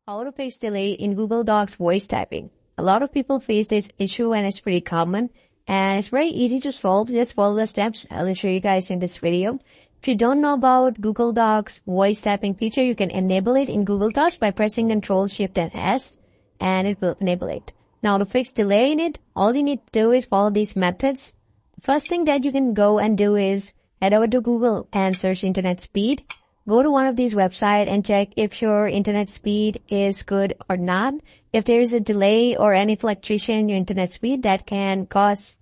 How to fix delay in Google Docs voice typing. A lot of people face this issue and it's pretty common and it's very easy to solve. Just follow the steps I'll show you guys in this video. If you don't know about Google Docs voice typing feature, you can enable it in Google Docs by pressing Ctrl Shift and S and it will enable it. Now to fix delay in it, all you need to do is follow these methods. The first thing that you can go and do is head over to Google and search internet speed. Go to one of these websites and check if your internet speed is good or not. If there is a delay or any fluctuation in your internet speed, that can cause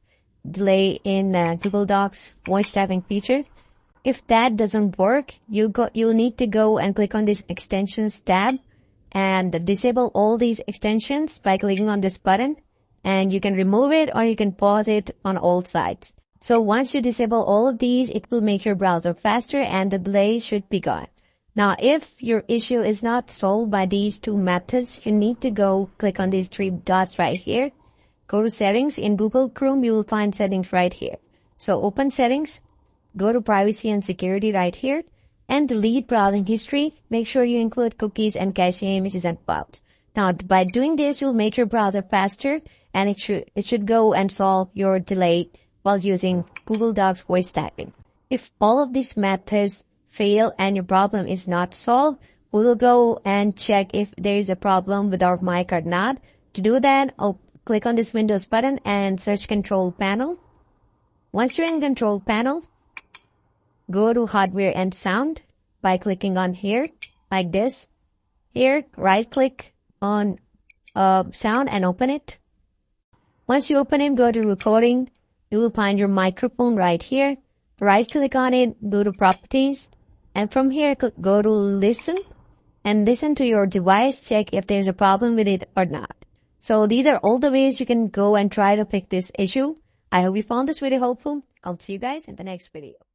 delay in Google Docs voice typing feature. If that doesn't work, you'll need to go and click on this extensions tab and disable all these extensions by clicking on this button. And you can remove it or you can pause it on all sides. So once you disable all of these, it will make your browser faster and the delay should be gone. Now, if your issue is not solved by these two methods, you need to go click on these three dots right here. Go to settings. In Google Chrome, you will find settings right here. So open settings, go to privacy and security right here and delete browsing history. Make sure you include cookies and cache images and files. Now, by doing this, you'll make your browser faster and it should go and solve your delay while using Google Docs voice typing. If all of these methods fail and your problem is not solved, we will go and check if there is a problem with our mic or not. To do that, I'll click on this Windows button and search Control Panel. Once you're in Control Panel, go to Hardware and Sound by clicking on here, like this. Here, right-click on Sound and open it. Once you open it, go to Recording. You will find your microphone right here. Right-click on it, go to Properties, and from here, go to Listen, and listen to your device, check if there's a problem with it or not. So these are all the ways you can go and try to fix this issue. I hope you found this video helpful. I'll see you guys in the next video.